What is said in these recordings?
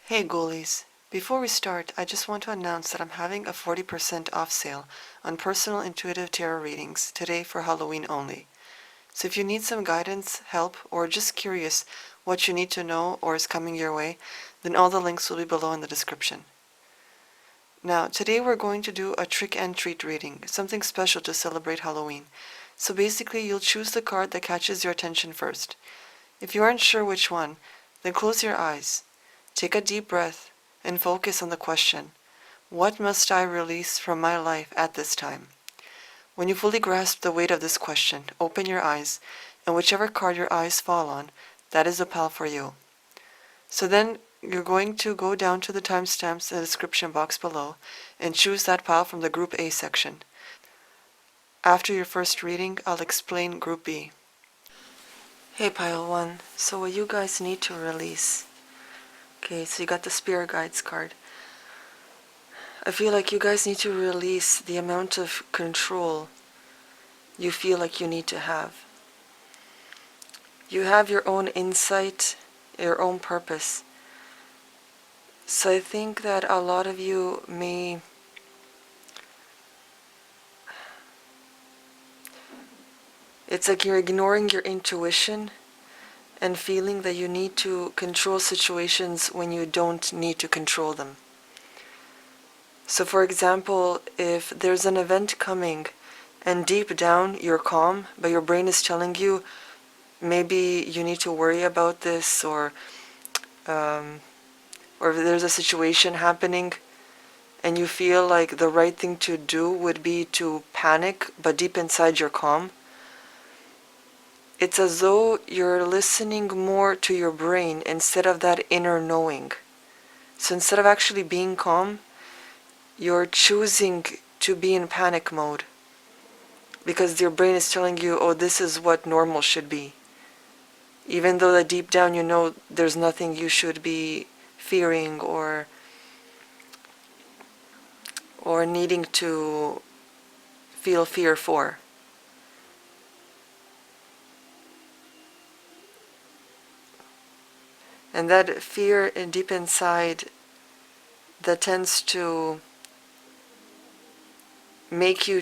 Hey ghoulies! Before we start, I just want to announce that I'm having a 40% off sale on personal intuitive tarot readings today for Halloween only. So if you need some guidance, help, or just curious what you need to know or is coming your way, then all the links will be below in the description. Now, today we're going to do a trick and treat reading, something special to celebrate Halloween. So basically, you'll choose the card that catches your attention first. If you aren't sure which one, then close your eyes. Take a deep breath and focus on the question, what must I release from my life at this time? When you fully grasp the weight of this question, open your eyes, and whichever card your eyes fall on, that is the pile for you. So then you're going to go down to the timestamps in the description box below and choose that pile from the Group A section. After your first reading, I'll explain Group B. Hey Pile 1, so what you guys need to release. Okay, so you got the Spirit Guides card. I feel like you guys need to release the amount of control you feel like you need to have. You have your own insight, your own purpose. So I think that a lot of you may it's like you're ignoring your intuition and feeling that you need to control situations when you don't need to control them. So for example, if there's an event coming and deep down you're calm, but your brain is telling you maybe you need to worry about this, or if there's a situation happening and you feel like the right thing to do would be to panic, but deep inside you're calm, it's as though you're listening more to your brain instead of that inner knowing. So instead of actually being calm, you're choosing to be in panic mode because your brain is telling you, oh, this is what normal should be. Even though that deep down you know there's nothing you should be fearing or needing to feel fear for. And that fear deep inside, that tends to make you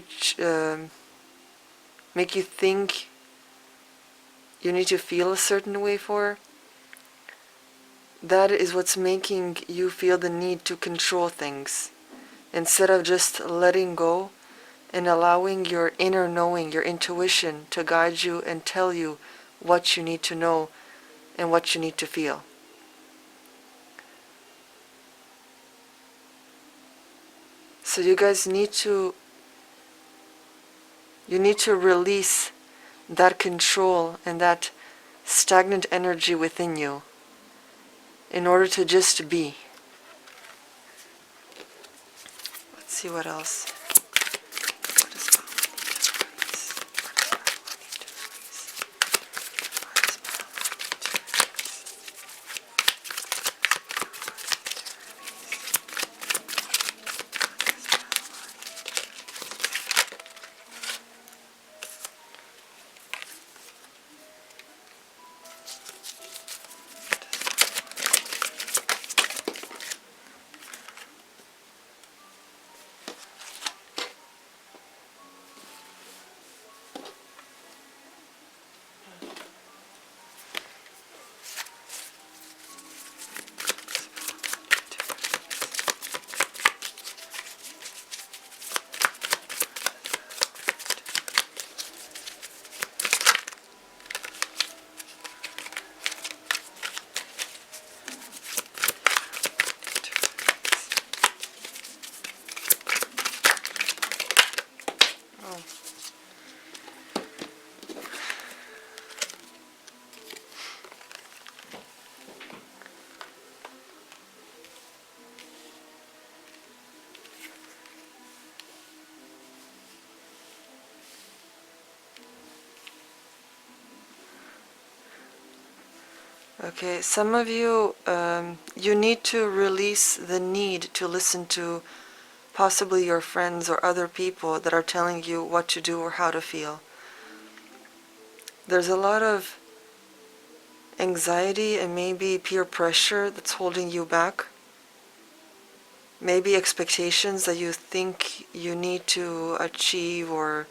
think you need to feel a certain way for, that is what's making you feel the need to control things instead of just letting go and allowing your inner knowing, your intuition, to guide you and tell you what you need to know and what you need to feel. So you guys need to release that control and that stagnant energy within you in order to just be. Let's see what else. What is Pile need to release? What is Pile need to release? Okay, some of you, you need to release the need to listen to possibly your friends or other people that are telling you what to do or how to feel. There's a lot of anxiety and maybe peer pressure that's holding you back. maybe expectations that you think you need to achieve, or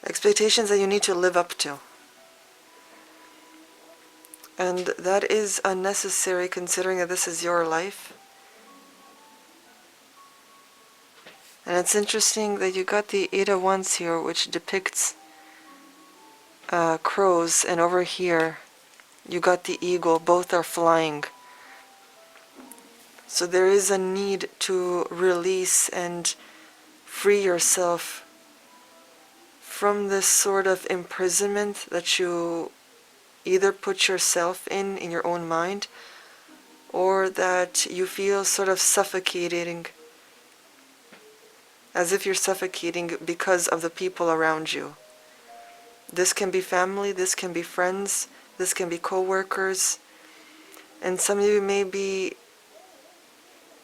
expectations that you need to live up to. And that is unnecessary, considering that this is your life. And it's interesting that you got the Eight of Wands here, which depicts crows, and over here you got the eagle. Both are flying. So there is a need to release and free yourself from this sort of imprisonment that you either put yourself in your own mind, or that you feel sort of suffocating, as if you're suffocating because of the people around you. This can be family, this can be friends, this can be co-workers, and some of you may be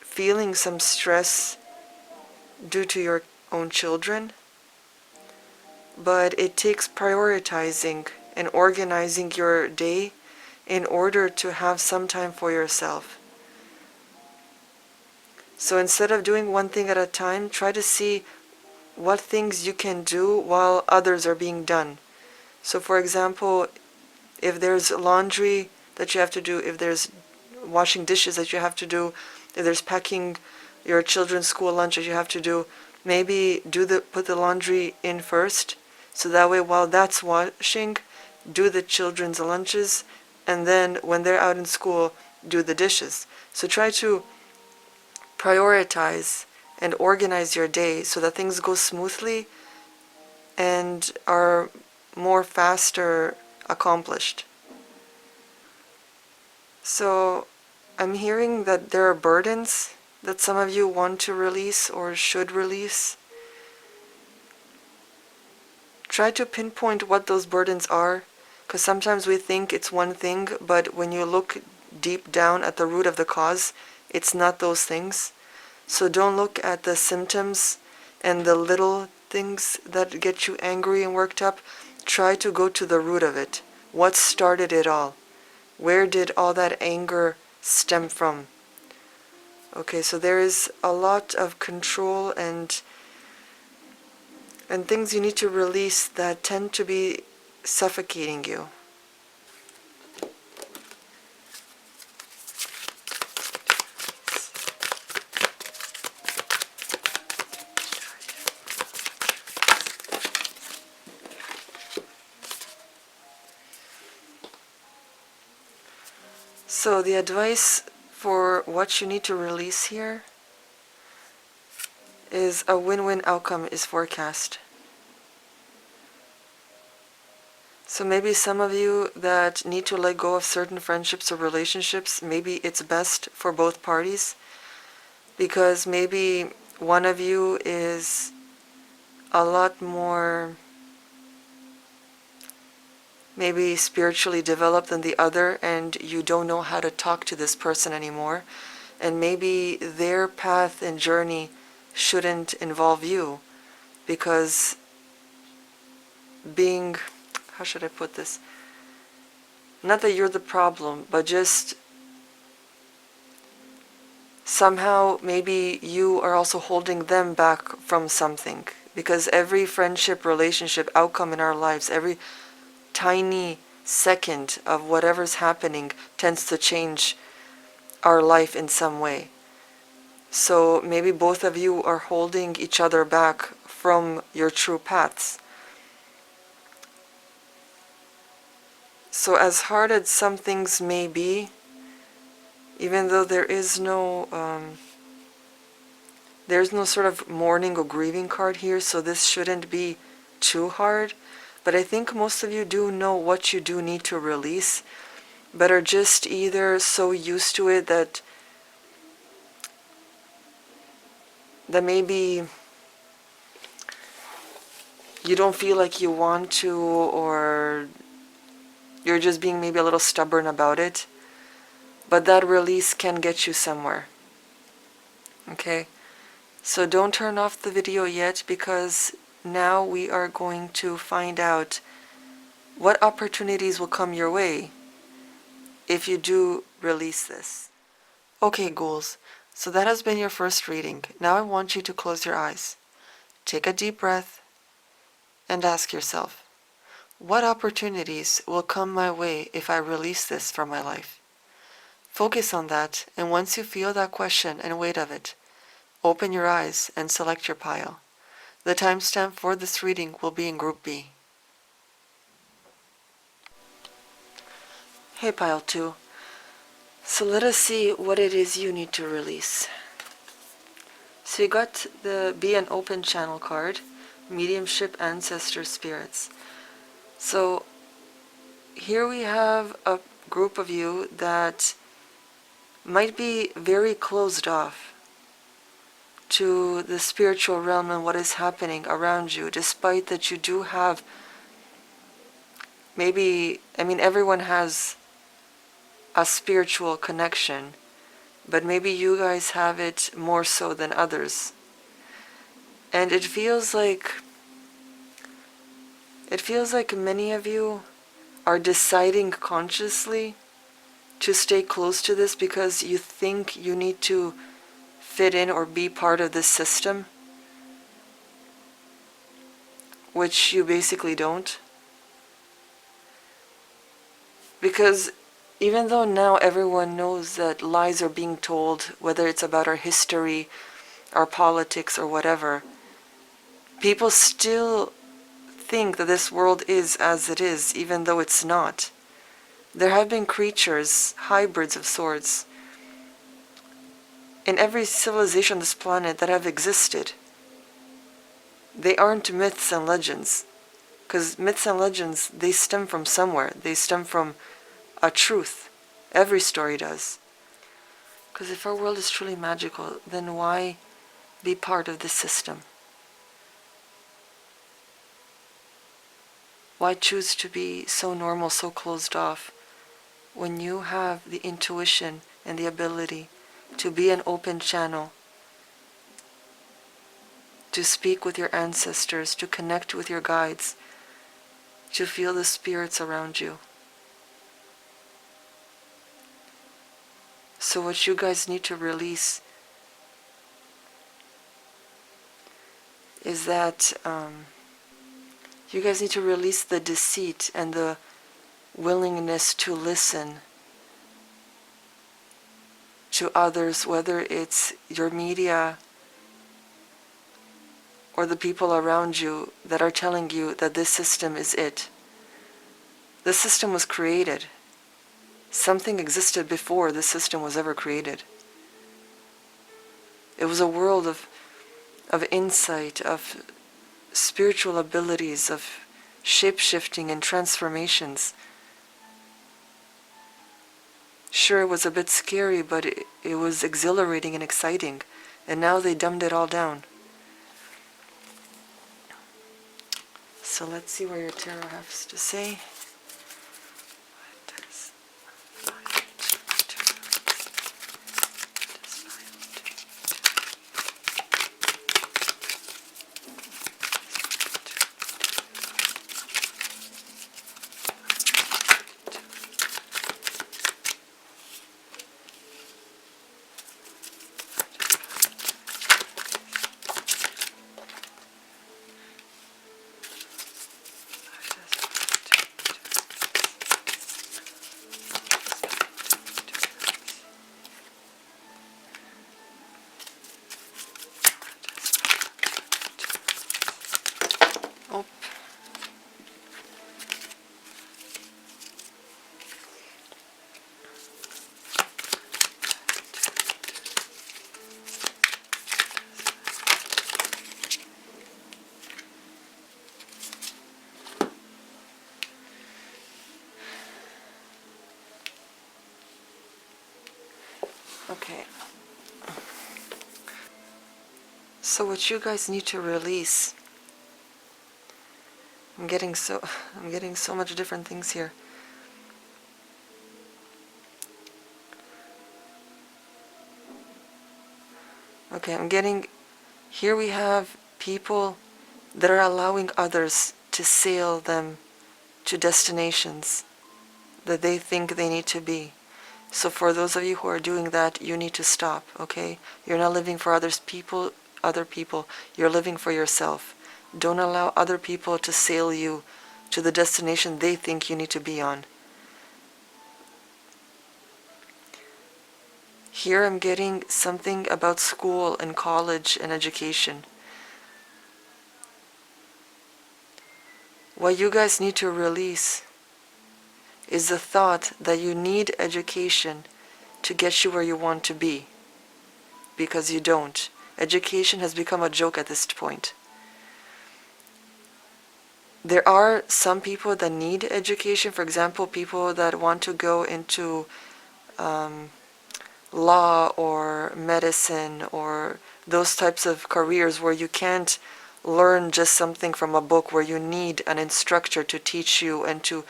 feeling some stress due to your own children, but it takes prioritizing and organizing your day in order to have some time for yourself. So instead of doing one thing at a time, try to see what things you can do while others are being done. So for example, if there's laundry that you have to do, if there's washing dishes that you have to do, if there's packing your children's school lunch that you have to do, maybe put the laundry in first, so that way while that's washing, do the children's lunches, and then when they're out in school, do the dishes. So try to prioritize and organize your day so that things go smoothly and are more faster accomplished. So I'm hearing that there are burdens that some of you want to release or should release. Try to pinpoint what those burdens are, because sometimes we think it's one thing, but when you look deep down at the root of the cause, it's not those things. So don't look at the symptoms and the little things that get you angry and worked up. Try to go to the root of it. What started it all? Where did all that anger stem from? Okay, so there is a lot of control and things you need to release that tend to be suffocating you. So the advice for what you need to release here is a win-win outcome is forecast. So maybe some of you that need to let go of certain friendships or relationships, maybe it's best for both parties, because maybe one of you is a lot more maybe spiritually developed than the other, and you don't know how to talk to this person anymore, and maybe their path and journey shouldn't involve you, because being, how should I put this? Not that you're the problem, but just somehow maybe you are also holding them back from something, because every friendship, relationship, outcome in our lives, every tiny second of whatever's happening tends to change our life in some way. So maybe both of you are holding each other back from your true paths. So as hard as some things may be, even though there's no sort of mourning or grieving card here, so this shouldn't be too hard. But I think most of you do know what you do need to release, but are just either so used to it that maybe you don't feel like you want to, or you're just being maybe a little stubborn about it. But that release can get you somewhere. Okay? So don't turn off the video yet, because now we are going to find out what opportunities will come your way if you do release this. Okay, ghouls, so that has been your first reading. Now I want you to close your eyes. Take a deep breath and ask yourself, what opportunities will come my way if I release this from my life? Focus on that, and once you feel that question and weight of it, open your eyes and select your pile. The timestamp for this reading will be in Group B. Hey, Pile 2. So let us see what it is you need to release. So you got the Be an Open Channel card, Mediumship, Ancestor, Spirits. So here we have a group of you that might be very closed off to the spiritual realm and what is happening around you, despite that you do have everyone has a spiritual connection, but maybe you guys have it more so than others. And it feels like many of you are deciding consciously to stay close to this because you think you need to fit in or be part of this system, which you basically don't. Because even though now everyone knows that lies are being told, whether it's about our history, our politics, or whatever, people still think that this world is as it is, even though it's not. There have been creatures, hybrids of sorts, in every civilization on this planet that have existed. They aren't myths and legends, because myths and legends, they stem from somewhere. They stem from a truth. Every story does. Because if our world is truly magical, then why be part of this system? Why choose to be so normal, so closed off, when you have the intuition and the ability to be an open channel, to speak with your ancestors, to connect with your guides, to feel the spirits around you? So what you guys need to release is that you guys need to release the deceit and the willingness to listen to others, whether it's your media or the people around you that are telling you that this system is it. The system was created. Something existed before this system was ever created. It was a world of insight, of spiritual abilities, of shape-shifting and transformations. Sure, it was a bit scary, but it was exhilarating and exciting. And now they dumbed it all down. So let's see what your tarot has to say. Okay. So what you guys need to release, I'm getting so much different things here. Okay, here we have people that are allowing others to sail them to destinations that they think they need to be. So for those of you who are doing that, you need to stop, okay? You're not living for other people. You're living for yourself. Don't allow other people to sail you to the destination they think you need to be on. Here I'm getting something about school and college and education. What you guys need to release is the thought that you need education to get you where you want to be, because you don't. Education has become a joke at this point. There are some people that need education, for example, people that want to go into law or medicine or those types of careers where you can't learn just something from a book, where you need an instructor to teach you and to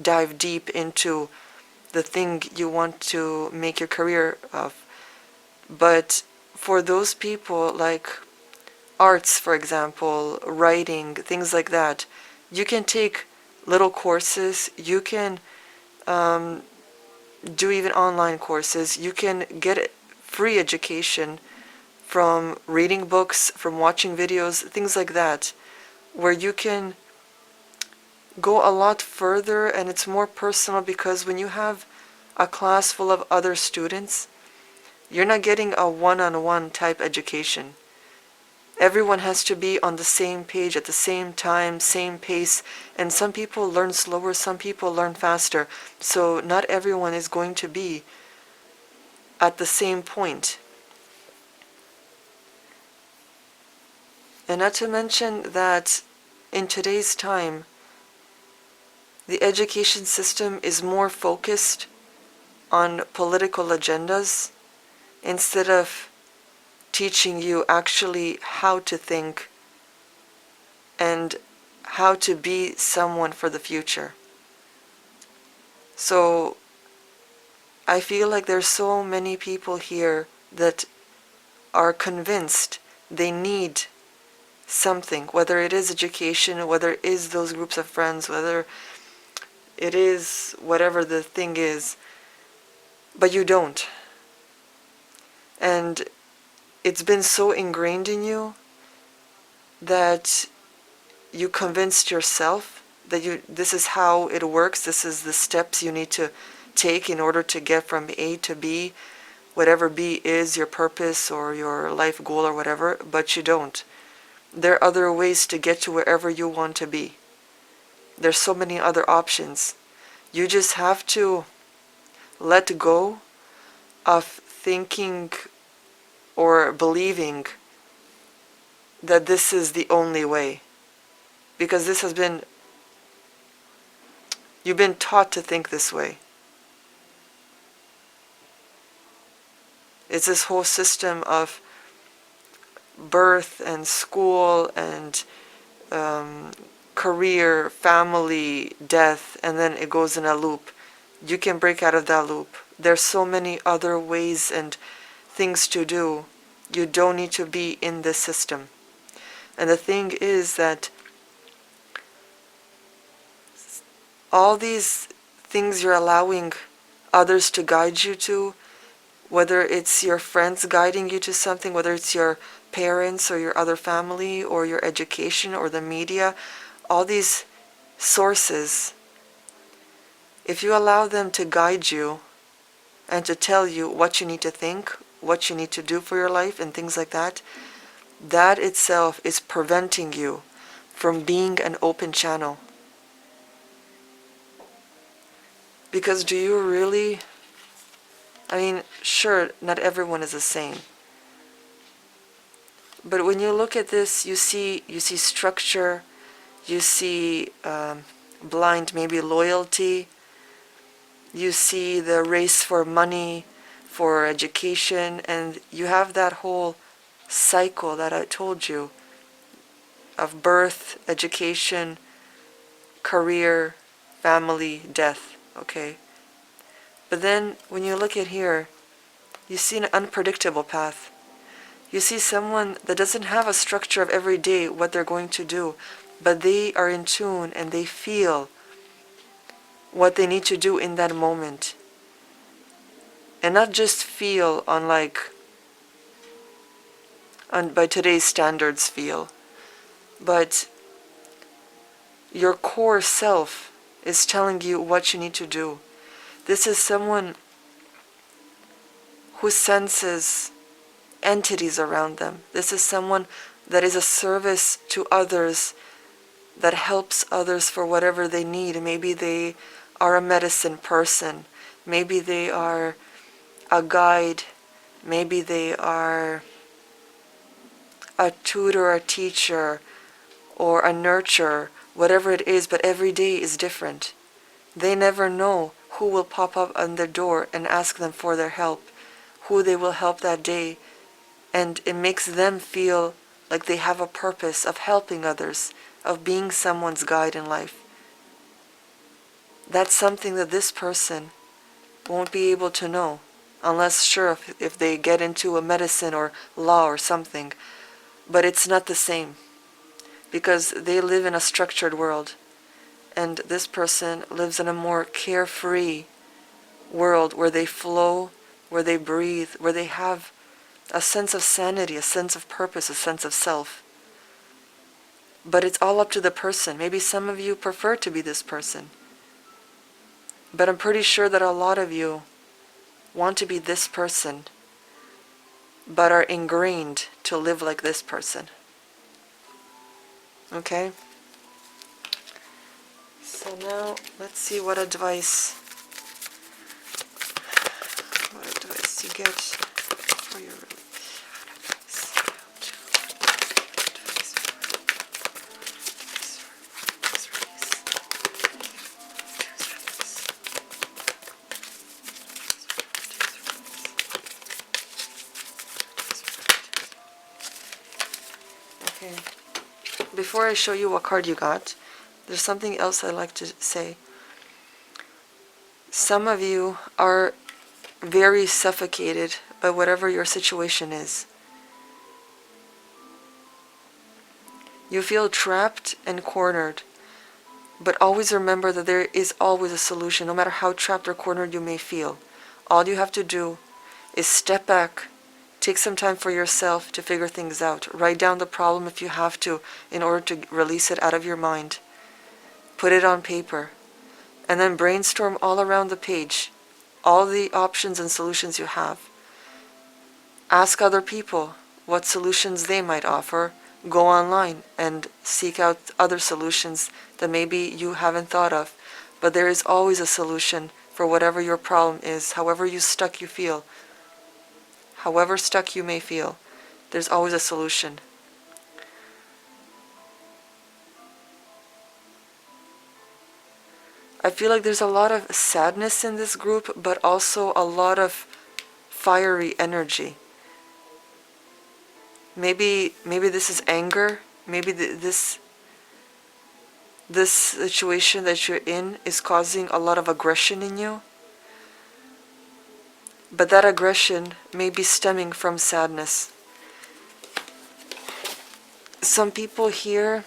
dive deep into the thing you want to make your career of. But for those people, like arts, for example, writing, things like that, you can take little courses, you can do even online courses, you can get free education from reading books, from watching videos, things like that, where you can go a lot further and it's more personal, because when you have a class full of other students, you're not getting a one-on-one type education. Everyone has to be on the same page at the same time, same pace, and some people learn slower, some people learn faster. So not everyone is going to be at the same point. And not to mention that in today's time, the education system is more focused on political agendas instead of teaching you actually how to think and how to be someone for the future. So I feel like there's so many people here that are convinced they need something, whether it is education, whether it is those groups of friends, whether it is whatever the thing is, but you don't. And it's been so ingrained in you that you convinced yourself that this is how it works, this is the steps you need to take in order to get from A to B, whatever B is, your purpose or your life goal or whatever, but you don't. There are other ways to get to wherever you want to be. There's so many other options. You just have to let go of thinking or believing that this is the only way. Because you've been taught to think this way. It's this whole system of birth and school and career, family, death, and then it goes in a loop. You can break out of that loop. There's so many other ways and things to do. You don't need to be in this system. And the thing is that all these things you're allowing others to guide you to, whether it's your friends guiding you to something, whether it's your parents or your other family or your education or the media, all these sources, if you allow them to guide you and to tell you what you need to think, what you need to do for your life and things like that, that itself is preventing you from being an open channel. Because do you really, sure, not everyone is the same. But when you look at this, you see structure, you see blind maybe loyalty, you see the race for money, for education, and you have that whole cycle that I told you of birth, education, career, family, death, okay? But then when you look at here, you see an unpredictable path. You see someone that doesn't have a structure of every day what they're going to do, but they are in tune and they feel what they need to do in that moment. And not just feel on by today's standards feel, but your core self is telling you what you need to do. This is someone who senses entities around them. This is someone that is a service to others, that helps others for whatever they need. Maybe they are a medicine person. Maybe they are a guide. Maybe they are a tutor, a teacher, or a nurturer, whatever it is, but every day is different. They never know who will pop up on their door and ask them for their help, who they will help that day, and it makes them feel like they have a purpose of helping others, of being someone's guide in life. That's something that this person won't be able to know, unless sure if they get into a medicine or law or something. But it's not the same, because they live in a structured world, and this person lives in a more carefree world where they flow, where they breathe, where they have a sense of sanity, a sense of purpose, a sense of self. But it's all up to the person. Maybe some of you prefer to be this person, but I'm pretty sure that a lot of you want to be this person, but are ingrained to live like this person. Okay? So now, let's see what advice you get for your Okay. Before I show you what card you got, there's something else I'd like to say. Some of you are very suffocated by whatever your situation is. You feel trapped and cornered, but always remember that there is always a solution, no matter how trapped or cornered you may feel. All you have to do is step back, take some time for yourself to figure things out. Write down the problem if you have to in order to release it out of your mind. Put it on paper, and then brainstorm all around the page, all the options and solutions you have. Ask other people what solutions they might offer. Go online and seek out other solutions that maybe you haven't thought of. But there is always a solution for whatever your problem is, however stuck you feel. However stuck you may feel, there's always a solution. I feel like there's a lot of sadness in this group, but also a lot of fiery energy. Maybe this is anger. Maybe this situation that you're in is causing a lot of aggression in you. But that aggression may be stemming from sadness. Some people here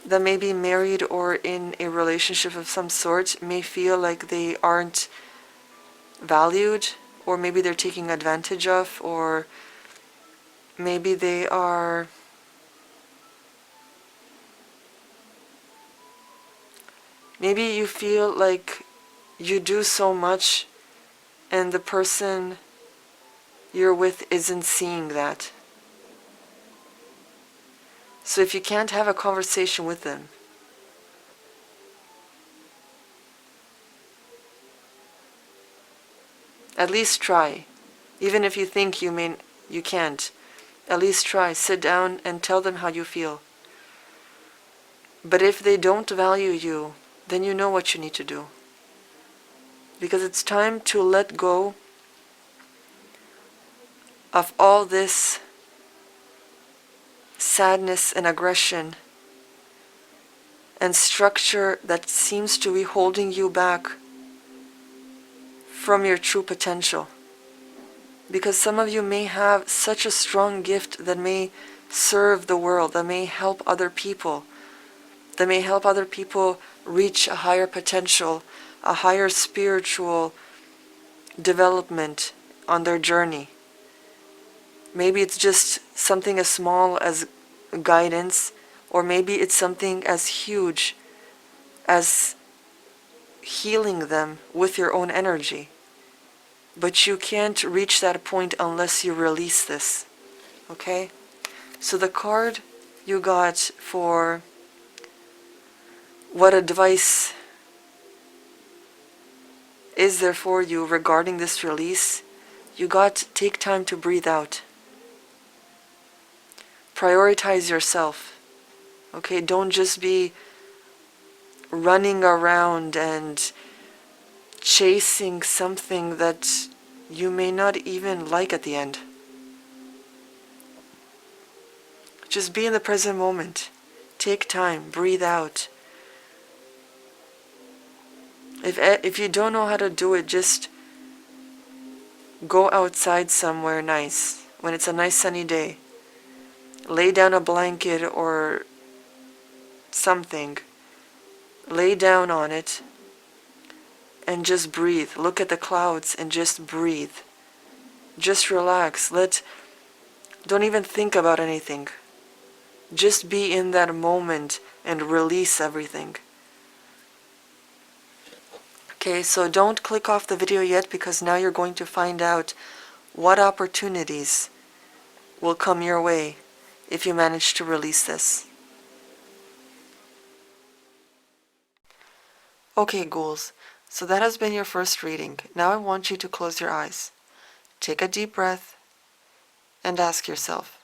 that may be married or in a relationship of some sort may feel like they aren't valued, or maybe they're taken advantage of, or maybe they are maybe you feel like you do so much and the person you're with isn't seeing that. So if you can't have a conversation with them, at least try. Even if you think you can't, at least try. Sit down and tell them how you feel. But if they don't value you, then you know what you need to do. Because it's time to let go of all this sadness and aggression and structure that seems to be holding you back from your true potential. because some of you may have such a strong gift that may serve the world, that may help other people, reach a higher potential, a higher spiritual development on their journey. Maybe it's just something as small as guidance, or maybe it's something as huge as healing them with your own energy. But you can't reach that point unless you release this. Okay? So the card you got for what advice is there for you regarding this release, you got take time to breathe out. Prioritize yourself. Okay? Don't just be running around and chasing something that you may not even like at the end. Just be in the present moment. Take time, breathe out. If you don't know how to do it, just go outside somewhere nice when it's a nice sunny day. Lay down a blanket or something. Lay down on it and just breathe. Look at the clouds and just breathe. Just relax. Don't even think about anything. Just be in that moment and release everything. Okay, so don't click off the video yet, because now you're going to find out what opportunities will come your way if you manage to release this. Okay, ghouls, so that has been your first reading. Now I want you to close your eyes. Take a deep breath and ask yourself,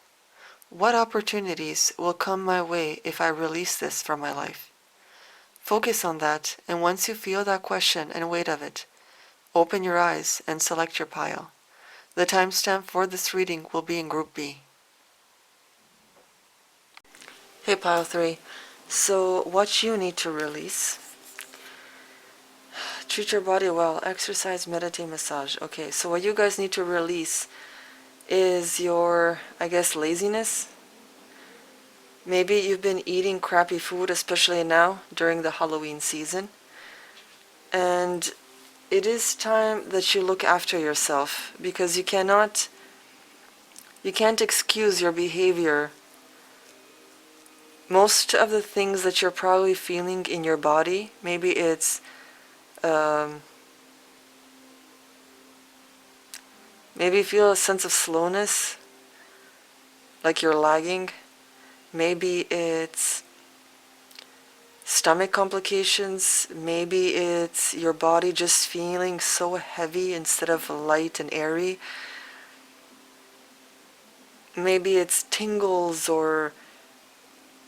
what opportunities will come my way if I release this from my life? Focus on that, and once you feel that question and weight of it, open your eyes and select your pile. The timestamp for this reading will be in Group B. Hey, Pile 3. So what you need to release: treat your body well, exercise, meditate, massage. Okay, so what you guys need to release is your, I guess, laziness. Maybe you've been eating crappy food, especially now during the Halloween season. And it is time that you look after yourself, because you can't excuse your behavior. Most of the things that you're probably feeling in your body, maybe it's maybe you feel a sense of slowness, like you're lagging. Maybe it's stomach complications. Maybe it's your body just feeling so heavy instead of light and airy. Maybe it's tingles or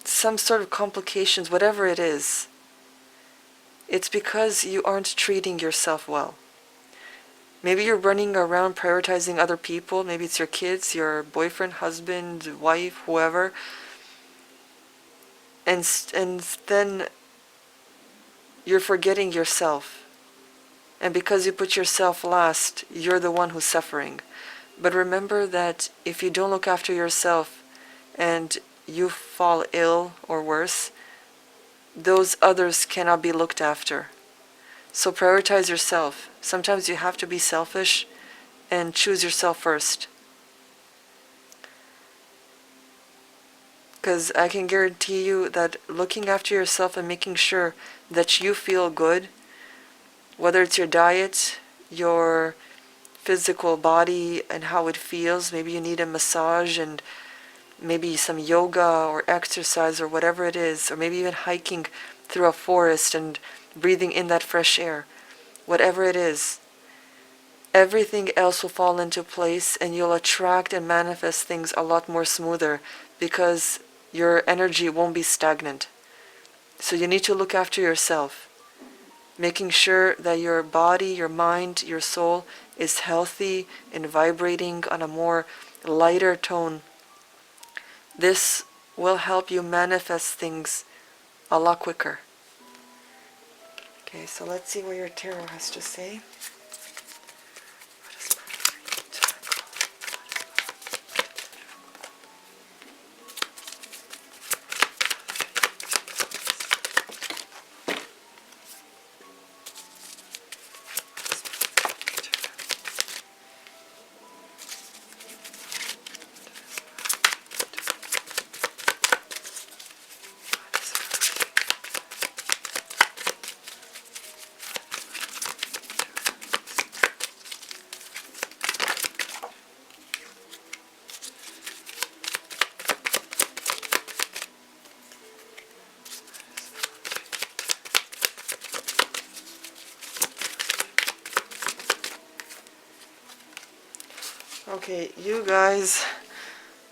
some sort of complications. Whatever it is, it's because you aren't treating yourself well. Maybe you're running around prioritizing other people. Maybe it's your kids, your boyfriend, husband, wife, whoever. And then you're forgetting yourself. And because you put yourself last, you're the one who's suffering. But remember that if you don't look after yourself and you fall ill or worse, those others cannot be looked after. So prioritize yourself. Sometimes you have to be selfish and choose yourself first. Because I can guarantee you that looking after yourself and making sure that you feel good, whether it's your diet, your physical body and how it feels, maybe you need a massage and maybe some yoga or exercise or whatever it is, or maybe even hiking through a forest and breathing in that fresh air. Whatever it is, everything else will fall into place and you'll attract and manifest things a lot more smoother, because your energy won't be stagnant. So you need to look after yourself, making sure that your body, your mind, your soul is healthy and vibrating on a more lighter tone. This will help you manifest things a lot quicker. Okay, so let's see what your tarot has to say. What is perfect? Okay, you guys,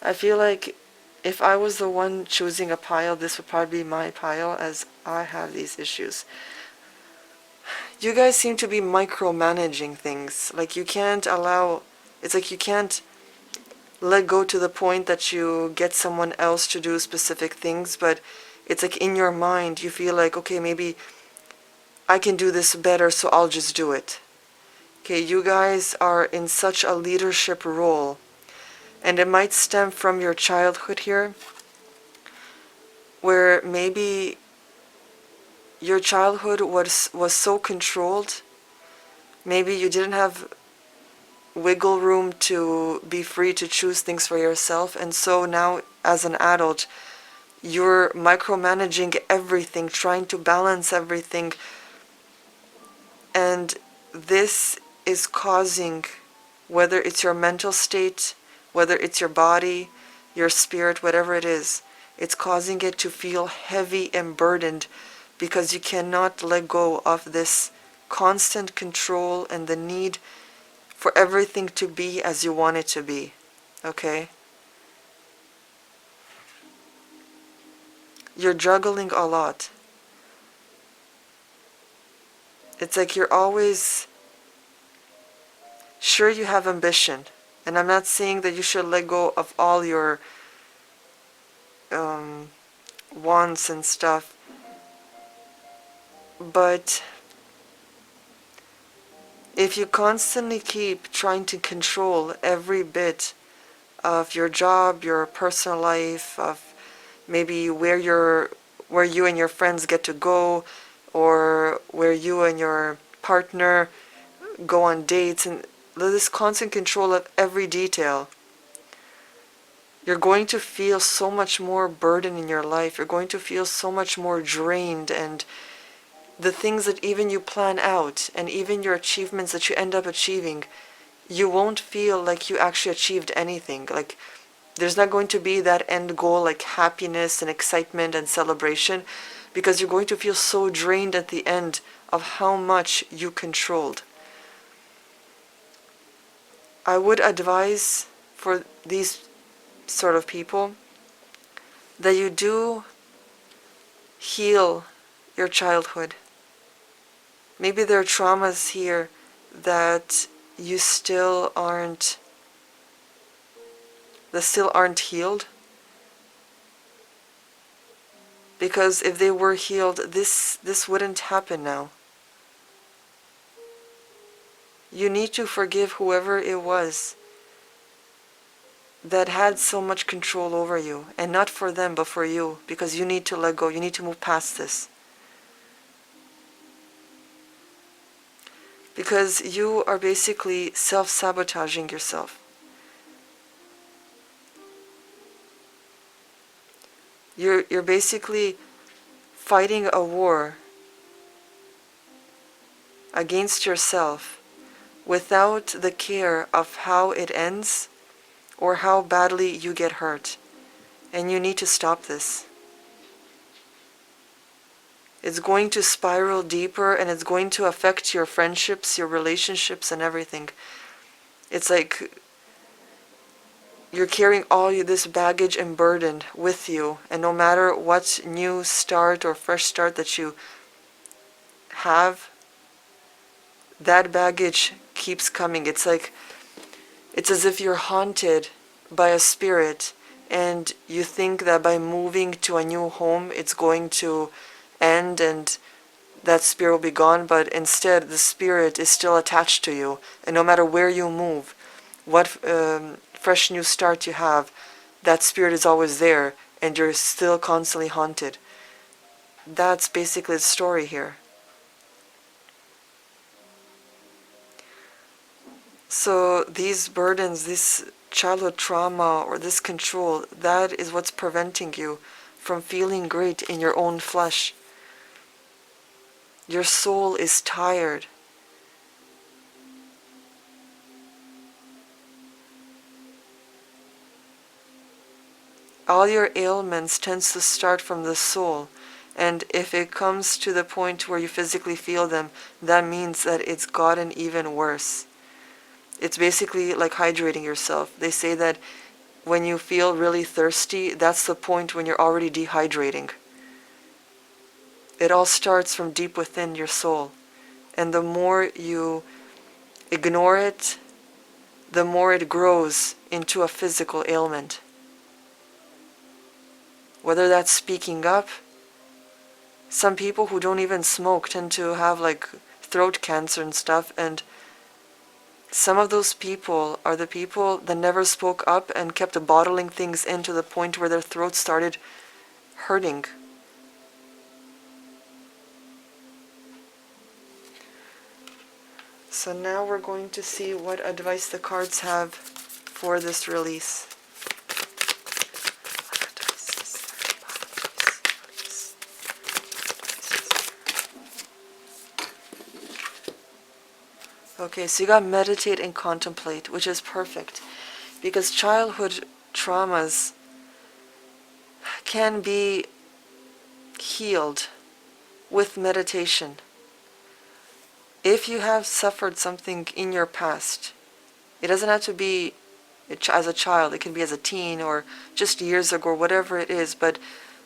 I feel like if I was the one choosing a pile, this would probably be my pile, as I have these issues. You guys seem to be micromanaging things. Like, you can't allow, it's like you can't let go to the point that you get someone else to do specific things, but it's like in your mind you feel like, okay, maybe I can do this better, so I'll just do it. Okay, you guys are in such a leadership role, and it might stem from your childhood here, where maybe your childhood was so controlled, maybe you didn't have wiggle room to be free to choose things for yourself, and so now as an adult you're micromanaging everything, trying to balance everything, and this is causing, whether it's your mental state, whether it's your body, your spirit, whatever it is, it's causing it to feel heavy and burdened because you cannot let go of this constant control and the need for everything to be as you want it to be. Okay? You're juggling a lot. It's like you're always sure you have ambition. And I'm not saying that you should let go of all your wants and stuff, but if you constantly keep trying to control every bit of your job, your personal life, of maybe where you and your friends get to go, or where you and your partner go on dates, and this constant control of every detail, you're going to feel so much more burden in your life. You're going to feel so much more drained, and the things that even you plan out and even your achievements that you end up achieving, you won't feel like you actually achieved anything. Like, there's not going to be that end goal, like happiness and excitement and celebration, because you're going to feel so drained at the end of how much you controlled. I would advise for these sort of people that you do heal your childhood. Maybe there are traumas here that you still aren't healed. Because if they were healed, this wouldn't happen now. You need to forgive whoever it was that had so much control over you, and not for them but for you, because you need to let go. You need to move past this. Because you are basically self-sabotaging yourself. You're basically fighting a war against yourself without the care of how it ends or how badly you get hurt. And you need to stop this. It's going to spiral deeper, and it's going to affect your friendships, your relationships, and everything. It's like you're carrying all this baggage and burden with you, and no matter what new start or fresh start that you have, that baggage keeps coming. It's as if you're haunted by a spirit, and you think that by moving to a new home it's going to end and that spirit will be gone, but instead the spirit is still attached to you, and no matter where you move, what fresh new start you have, that spirit is always there, and you're still constantly haunted. That's basically the story here. So these burdens, this childhood trauma or this control, that is what's preventing you from feeling great in your own flesh. Your soul is tired. All your ailments tends to start from the soul, and if it comes to the point where you physically feel them, that means that it's gotten even worse. It's basically like hydrating yourself. They say that when you feel really thirsty, that's the point when you're already dehydrating. It all starts from deep within your soul. And the more you ignore it, the more it grows into a physical ailment. Whether that's speaking up, some people who don't even smoke tend to have like throat cancer and stuff, and some of those people are the people that never spoke up and kept bottling things in to the point where their throat started hurting. So now we're going to see what advice the cards have for this release. Okay, so you got meditate and contemplate, which is perfect, because childhood traumas can be healed with meditation. If you have suffered something in your past, it doesn't have to be as a child, it can be as a teen or just years ago, or whatever it is, but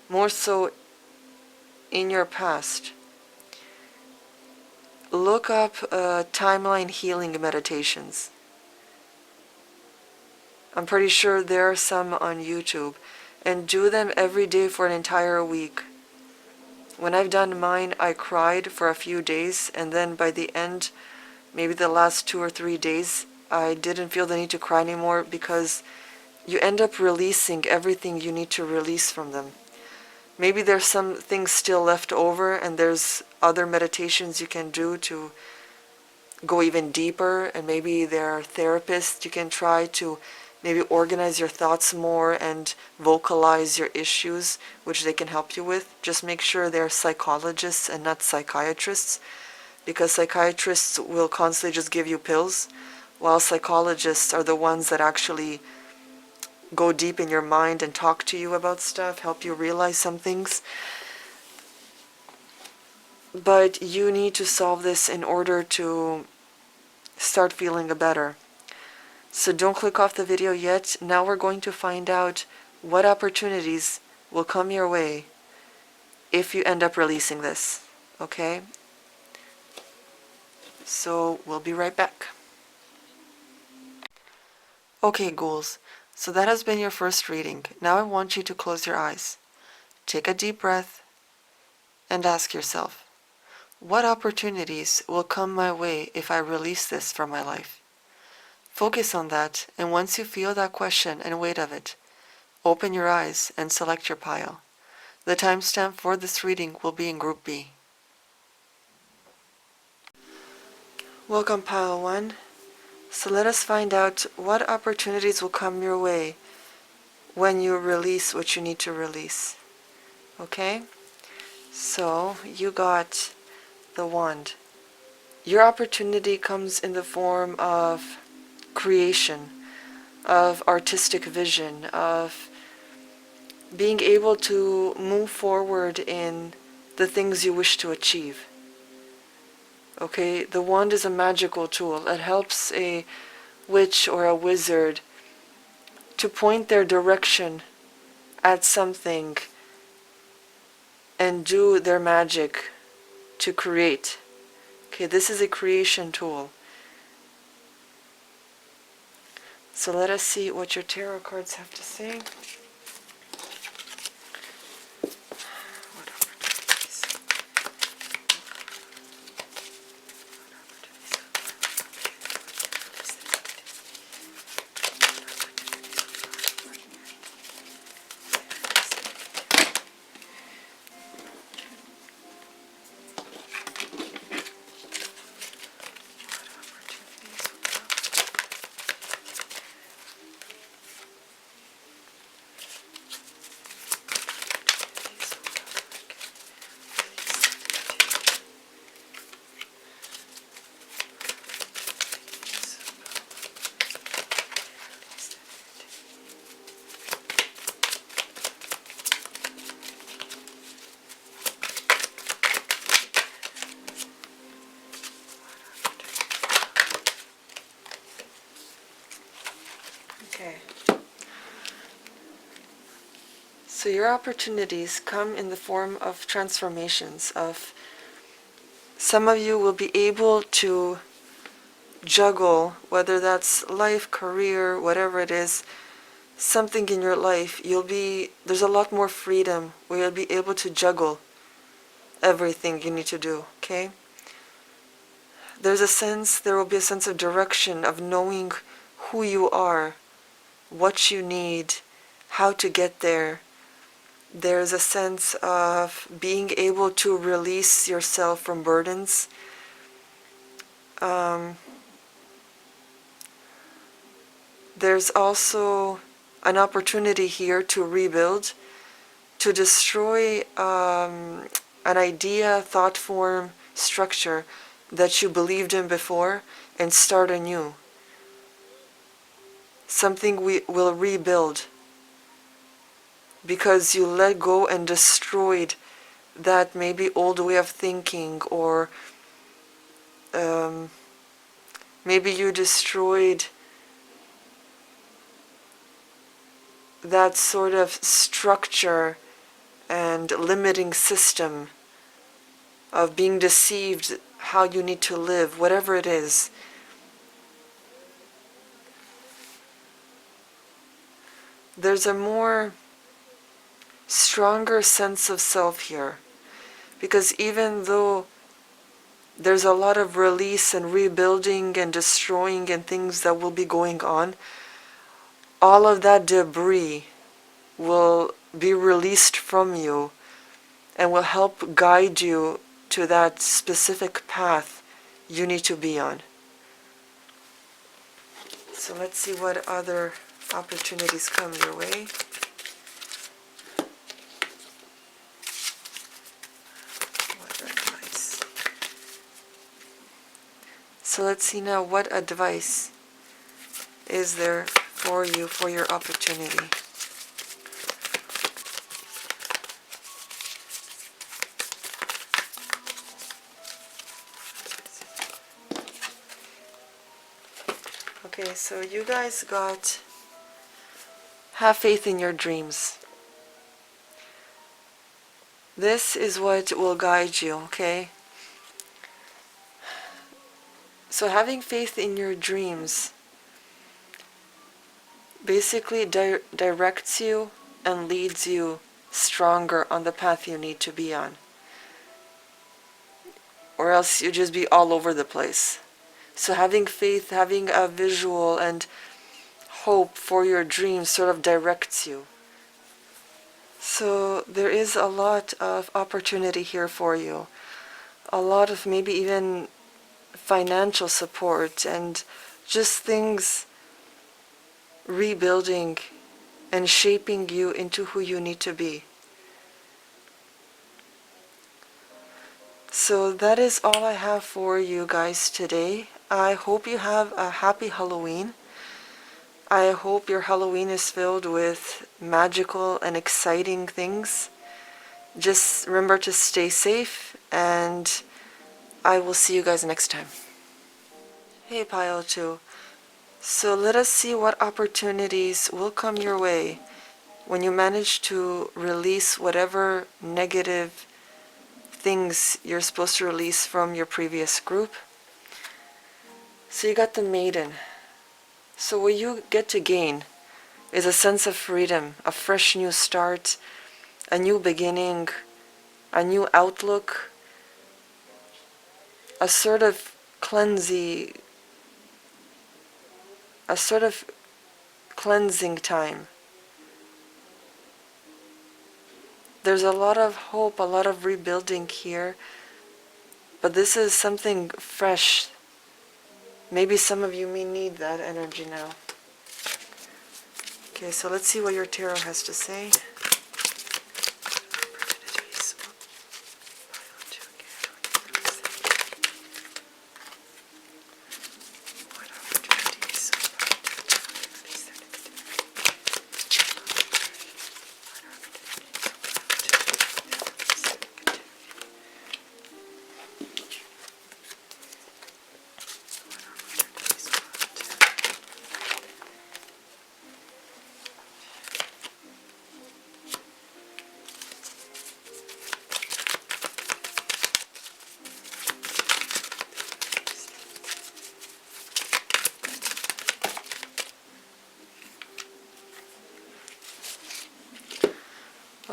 more so in your past. Look up timeline healing meditations. I'm pretty sure there are some on YouTube, and do them every day for an entire week. When I've done mine, I cried for a few days, and then by the end, maybe the last 2 or 3 days, I didn't feel the need to cry anymore, because you end up releasing everything you need to release from them. Maybe there's some things still left over, and there's other meditations you can do to go even deeper, and maybe there are therapists you can try to maybe organize your thoughts more and vocalize your issues, which they can help you with. Just make sure they're psychologists and not psychiatrists, because psychiatrists will constantly just give you pills, while psychologists are the ones that actually go deep in your mind and talk to you about stuff, help you realize some things. But you need to solve this in order to start feeling better. So don't click off the video yet. Now we're going to find out what opportunities will come your way if you end up releasing this. Okay? So we'll be right back. Okay, ghouls. So that has been your first reading. Now I want you to close your eyes. Take a deep breath and ask yourself, what opportunities will come my way if I release this from my life? Focus on that, and once you feel that question and weight of it, open your eyes and select your pile. The timestamp for this reading will be in Group B. Welcome, Pile 1. So let us find out what opportunities will come your way when you release what you need to release. Okay? So you got the wand. Your opportunity comes in the form of creation, of artistic vision, of being able to move forward in the things you wish to achieve. Okay, the wand is a magical tool. It helps a witch or a wizard to point their direction at something and do their magic to create. Okay, this is a creation tool. So let us see what your tarot cards have to say. So your opportunities come in the form of transformations. Of some of you will be able to juggle, whether that's life, career, whatever it is, something in your life, there's a lot more freedom where you'll be able to juggle everything you need to do, okay? There will be a sense of direction, of knowing who you are, what you need, how to get there. There's a sense of being able to release yourself from burdens. There's also an opportunity here to rebuild, to destroy an idea, thought form, structure that you believed in before and start anew. Something we will rebuild because you let go and destroyed that maybe old way of thinking, or maybe you destroyed that sort of structure and limiting system of being deceived how you need to live, whatever it is. There's a more stronger sense of self here, because even though there's a lot of release and rebuilding and destroying and things that will be going on, all of that debris will be released from you and will help guide you to that specific path you need to be on. So let's see what other opportunities come your way. What advice? So let's see now, what advice is there for you for your opportunity? Okay, so you guys got have faith in your dreams. This is what will guide you, okay? So having faith in your dreams basically directs you and leads you stronger on the path you need to be on. Or else you just be all over the place. So having faith, having a visual and hope for your dreams sort of directs you. So there is a lot of opportunity here for you. A lot of maybe even financial support and just things rebuilding and shaping you into who you need to be. So that is all I have for you guys today. I hope you have a happy Halloween. I hope your Halloween is filled with magical and exciting things. Just remember to stay safe, and I will see you guys next time. Hey Pile 2. So let us see what opportunities will come your way when you manage to release whatever negative things you're supposed to release from your previous group. So you got the Maiden. So what you get to gain is a sense of freedom, a fresh new start, a new beginning, a new outlook, a sort of cleansing time. There's a lot of hope, a lot of rebuilding here, but this is something fresh. Maybe some of you may need that energy now. Okay, so let's see what your tarot has to say.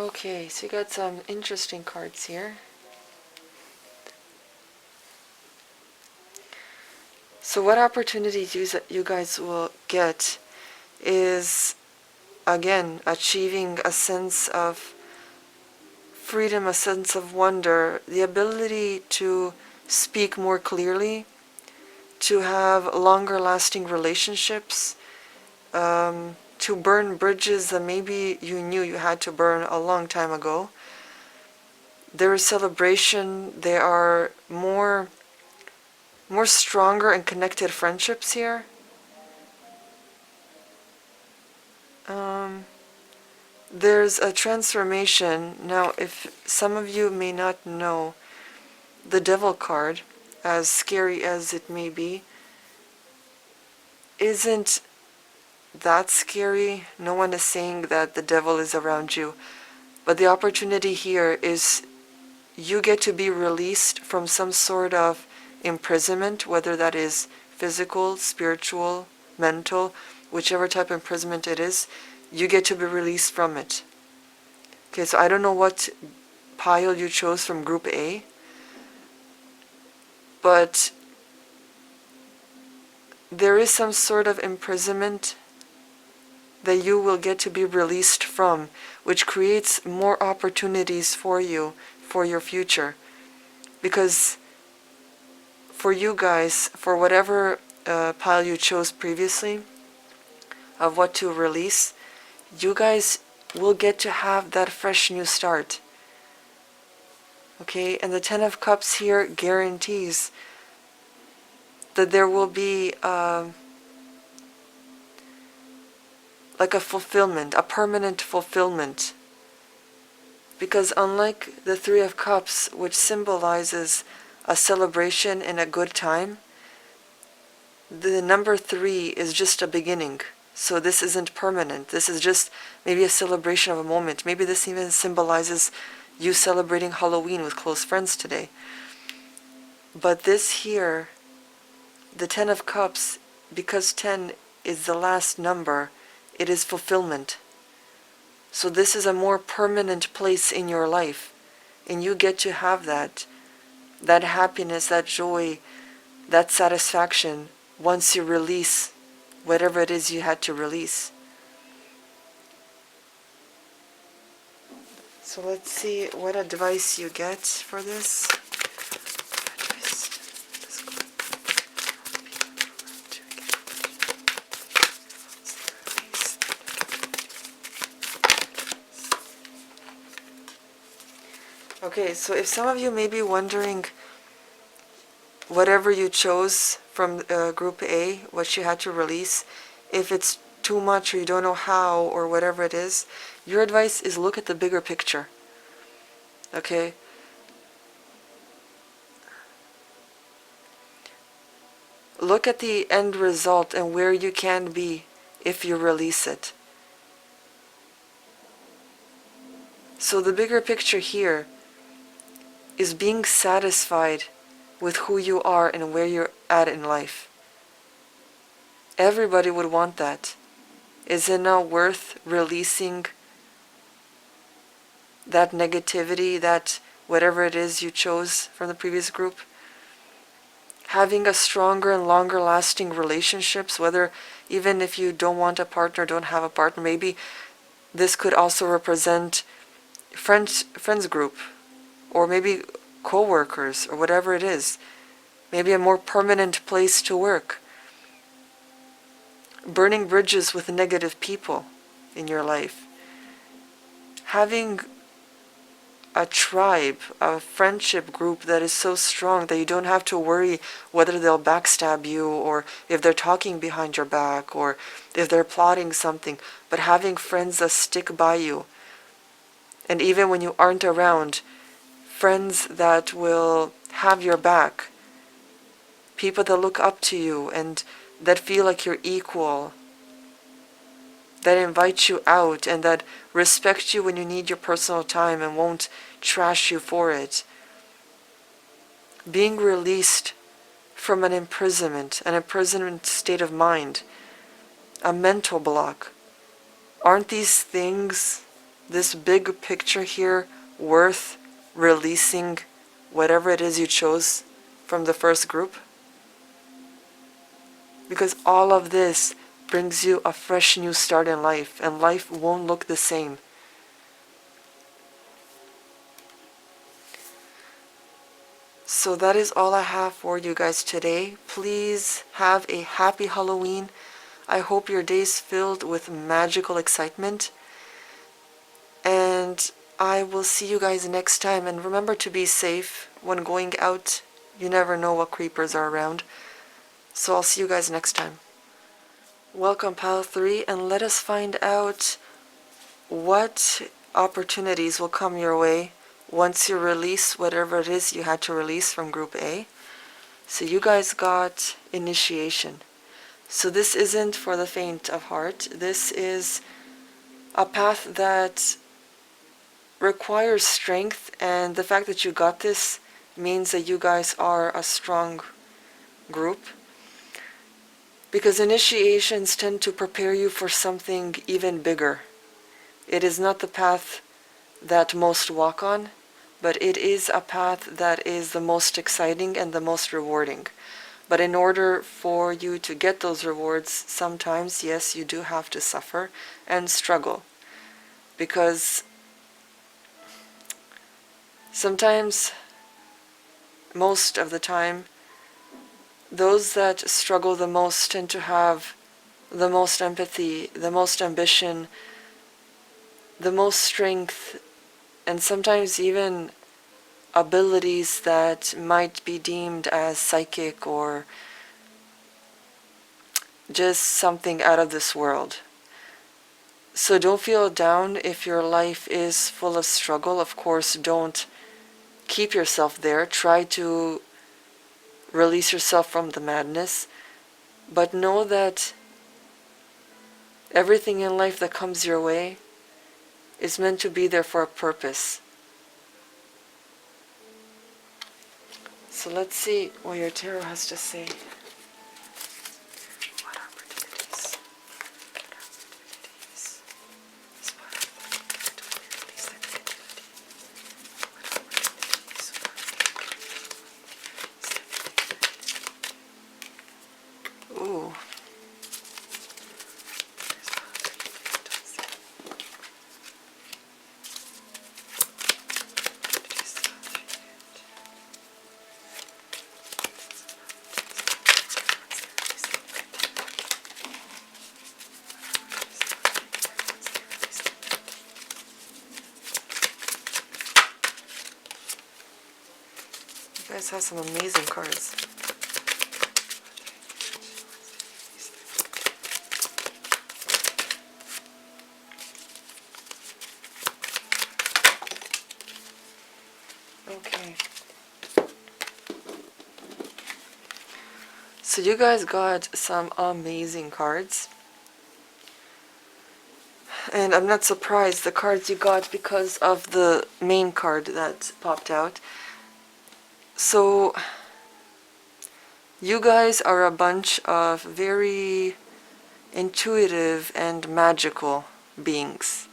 Okay, so you got some interesting cards here. So what opportunities you guys will get is, again, achieving a sense of freedom, a sense of wonder, the ability to speak more clearly, to have longer lasting relationships, to burn bridges that maybe you knew you had to burn a long time ago. There is celebration, there are more stronger and connected friendships here. There's a transformation. Now, if some of you may not know, the Devil card, as scary as it may be, isn't that scary. No one is saying that the devil is around you. But the opportunity here is you get to be released from some sort of imprisonment, whether that is physical, spiritual, mental, whichever type of imprisonment it is, you get to be released from it. Okay, so I don't know what pile you chose from Group A, but there is some sort of imprisonment that you will get to be released from, which creates more opportunities for you, for your future. Because for you guys, for whatever pile you chose previously, of what to release, you guys will get to have that fresh new start. Okay, and the Ten of Cups here guarantees that there will be like a fulfillment, a permanent fulfillment. Because unlike the Three of Cups, which symbolizes a celebration and a good time, the number 3 is just a beginning. So this isn't permanent. This is just maybe a celebration of a moment. Maybe this even symbolizes you celebrating Halloween with close friends today. But this here, the Ten of Cups, because 10 is the last number, it is fulfillment. So this is a more permanent place in your life. And you get to have that happiness, that joy, that satisfaction once you release whatever it is you had to release. So let's see what advice you get for this. Okay, so if some of you may be wondering whatever you chose from Group A, what you had to release, if it's too much or you don't know how or whatever it is, your advice is look at the bigger picture. Okay? Look at the end result and where you can be if you release it. So the bigger picture here is being satisfied with who you are and where you're at in life. Everybody would want that. Is it not worth releasing that negativity, that whatever it is you chose from the previous group? Having a stronger and longer lasting relationships, whether even if you don't want a partner, don't have a partner, maybe this could also represent friends group, or maybe co-workers, or whatever it is. Maybe a more permanent place to work. Burning bridges with negative people in your life. Having a tribe, a friendship group that is so strong that you don't have to worry whether they'll backstab you, or if they're talking behind your back, or if they're plotting something. But having friends that stick by you. And even when you aren't around, friends that will have your back. People that look up to you and that feel like you're equal. That invite you out and that respect you when you need your personal time and won't trash you for it. Being released from an imprisonment state of mind, a mental block. Aren't these things this big picture here worth releasing whatever it is you chose from the first group? Because all of this brings you a fresh new start in life, and life won't look the same. So that is all I have for you guys today. Please have a happy Halloween. I hope your day's filled with magical excitement. And I will see you guys next time. And remember to be safe when going out. You never know what creepers are around. So I'll see you guys next time. Welcome, Pal 3, and let us find out what opportunities will come your way once you release whatever it is you had to release from Group A. So you guys got initiation. So this isn't for the faint of heart. This is a path that requires strength, and the fact that you got this means that you guys are a strong group. Because initiations tend to prepare you for something even bigger. It is not the path that most walk on, but it is a path that is the most exciting and the most rewarding. But in order for you to get those rewards, sometimes, yes, you do have to suffer and struggle. Because sometimes, most of the time, those that struggle the most tend to have the most empathy, the most ambition, the most strength, and sometimes even abilities that might be deemed as psychic or just something out of this world. So don't feel down if your life is full of struggle. Of course, don't keep yourself there. Try to release yourself from the madness. But know that everything in life that comes your way is meant to be there for a purpose. So let's see what your tarot has to say. What opportunities? Ooh. You guys have some amazing cards. Okay. So you guys got some amazing cards. And I'm not surprised the cards you got because of the main card that popped out. So you guys are a bunch of very intuitive and magical beings,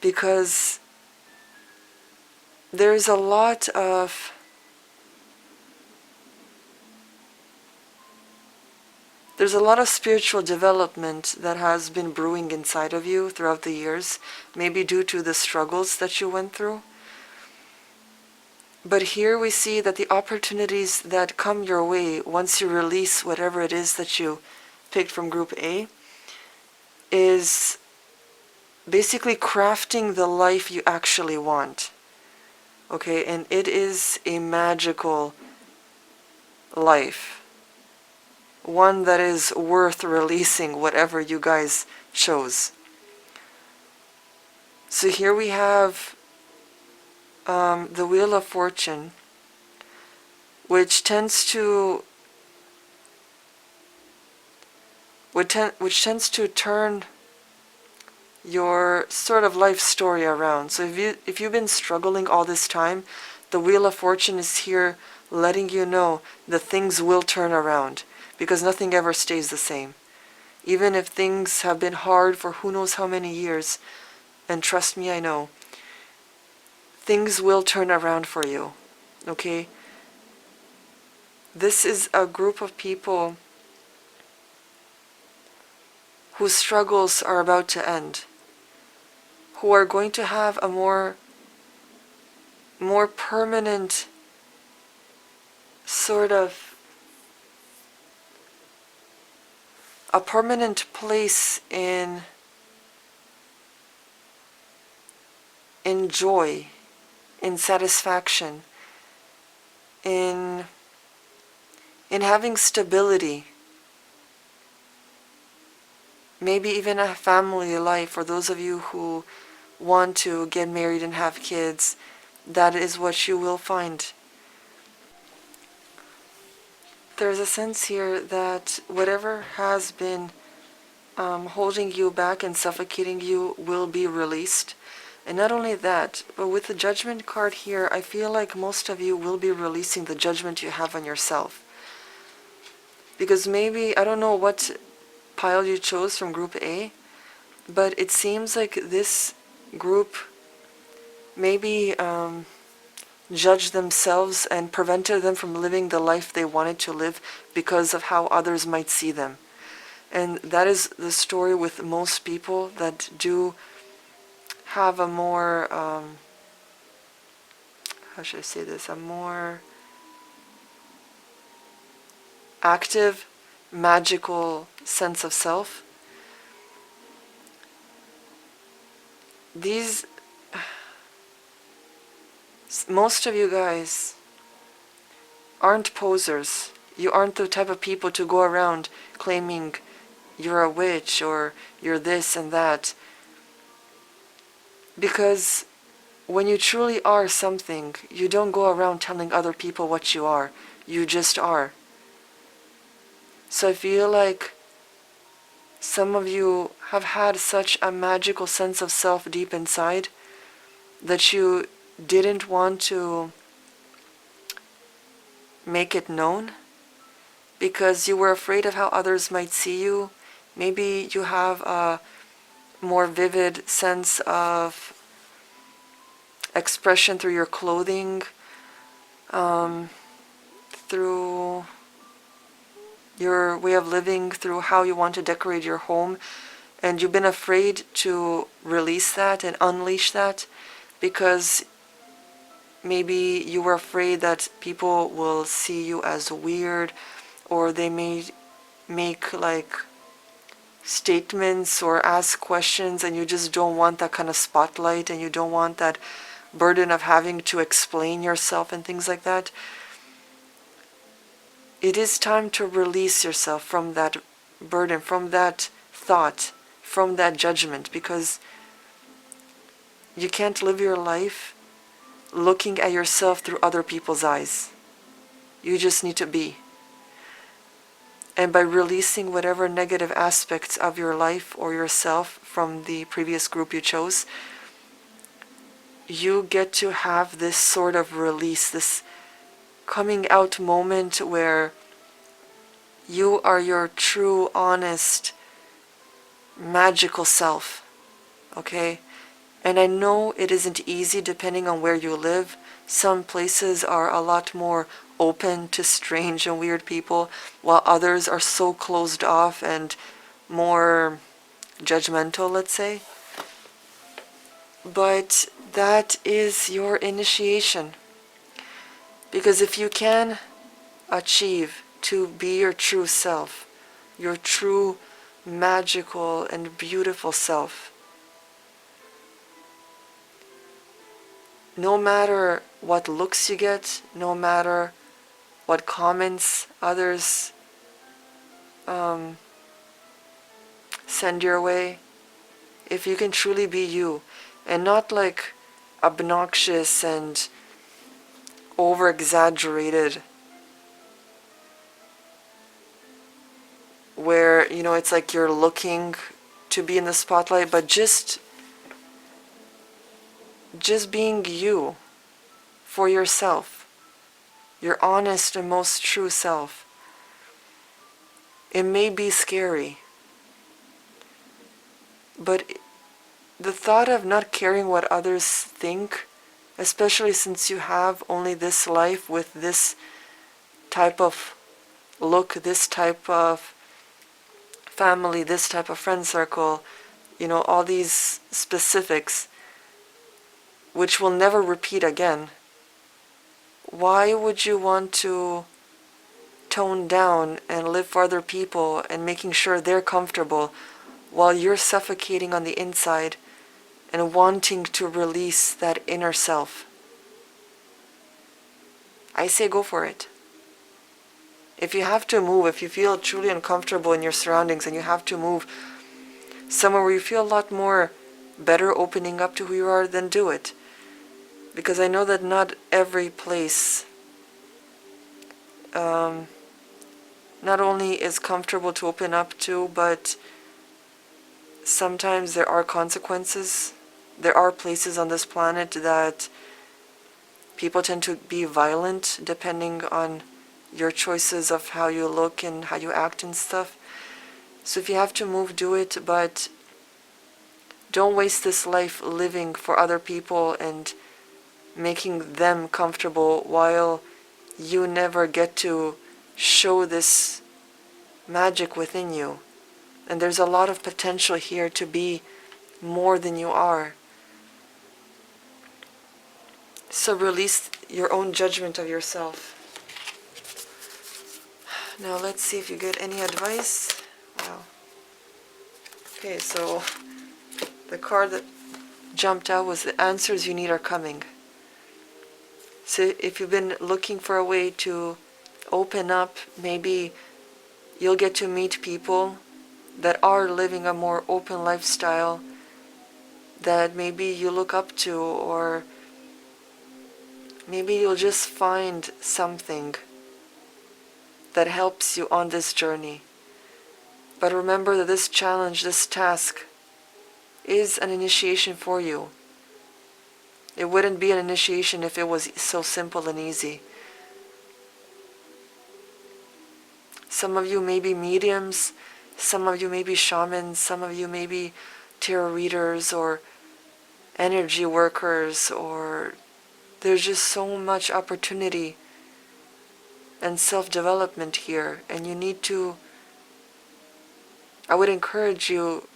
because there's a lot of spiritual development that has been brewing inside of you throughout the years, maybe due to the struggles that you went through. But here we see that the opportunities that come your way once you release whatever it is that you picked from Group A is basically crafting the life you actually want. Okay, and it is a magical life. One that is worth releasing whatever you guys chose. So here we have the Wheel of Fortune, which tends to turn your sort of life story around. So if you've been struggling all this time, the Wheel of Fortune is here letting you know that things will turn around, because nothing ever stays the same. Even if things have been hard for who knows how many years, and trust me, I know, things will turn around for you, okay? This is a group of people whose struggles are about to end, who are going to have a more permanent sort of a permanent place in joy, in satisfaction, in having stability, maybe even a family life. For those of you who want to get married and have kids, that is what you will find. There's a sense here that whatever has been holding you back and suffocating you will be released. And not only that, but with the Judgment card here, I feel like most of you will be releasing the judgment you have on yourself. Because maybe, I don't know what pile you chose from Group A, but it seems like this group maybe judged themselves and prevented them from living the life they wanted to live because of how others might see them. And that is the story with most people that do have a more, how should I say this, a more active, magical sense of self. Most of you guys aren't posers. You aren't the type of people to go around claiming you're a witch or you're this and that. Because when you truly are something, you don't go around telling other people what you are. You just are. So I feel like some of you have had such a magical sense of self deep inside that you didn't want to make it known because you were afraid of how others might see you. Maybe you have a more vivid sense of expression through your clothing, through your way of living, through how you want to decorate your home, and you've been afraid to release that and unleash that because maybe you were afraid that people will see you as weird, or they may make like statements or ask questions, and you just don't want that kind of spotlight, and you don't want that burden of having to explain yourself and things like that. It is time to release yourself from that burden, from that thought, from that judgment, because you can't live your life looking at yourself through other people's eyes. You just need to be. And by releasing whatever negative aspects of your life or yourself from the previous group you chose, you get to have this sort of release, this coming out moment where you are your true, honest, magical self, okay? And I know it isn't easy depending on where you live. Some places are a lot more open to strange and weird people, while others are so closed off and more judgmental, let's say. But that is your initiation. Because if you can achieve to be your true self, your true magical and beautiful self, no matter what looks you get, no matter what comments others send your way, if you can truly be you and not like obnoxious and over-exaggerated, where, you know, it's like you're looking to be in the spotlight, but just being you for yourself, your honest and most true self. It may be scary, but the thought of not caring what others think, especially since you have only this life with this type of look, this type of family, this type of friend circle, all these specifics, which will never repeat again. Why would you want to tone down and live for other people and making sure they're comfortable while you're suffocating on the inside and wanting to release that inner self? I say go for it. If you have to move, if you feel truly uncomfortable in your surroundings and you have to move somewhere where you feel a lot more better opening up to who you are, then do it. Because I know that not every place not only is comfortable to open up to, but sometimes there are consequences. There are places on this planet that people tend to be violent depending on your choices of how you look and how you act and stuff. So if you have to move, do it, but don't waste this life living for other people and making them comfortable while you never get to show this magic within you. And there's a lot of potential here to be more than you are. So release your own judgment of yourself. Now let's see if you get any advice. Wow. Okay, so the card that jumped out was the answers you need are coming. So if you've been looking for a way to open up, maybe you'll get to meet people that are living a more open lifestyle that maybe you look up to, or maybe you'll just find something that helps you on this journey. But remember that this challenge, this task, is an initiation for you. It wouldn't be an initiation if it was so simple and easy. Some of you may be mediums, some of you may be shamans, some of you may be tarot readers or energy workers, or there's just so much opportunity and self-development here, and you need to, I would encourage you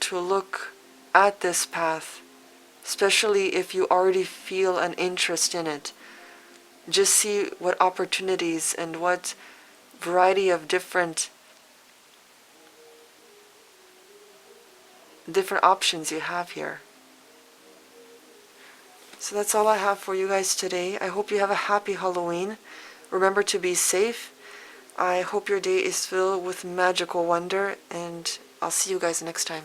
to look at this path, especially if you already feel an interest in it. Just see what opportunities and what variety of different options you have here. So that's all I have for you guys today. I hope you have a happy Halloween. Remember to be safe. I hope your day is filled with magical wonder, and I'll see you guys next time.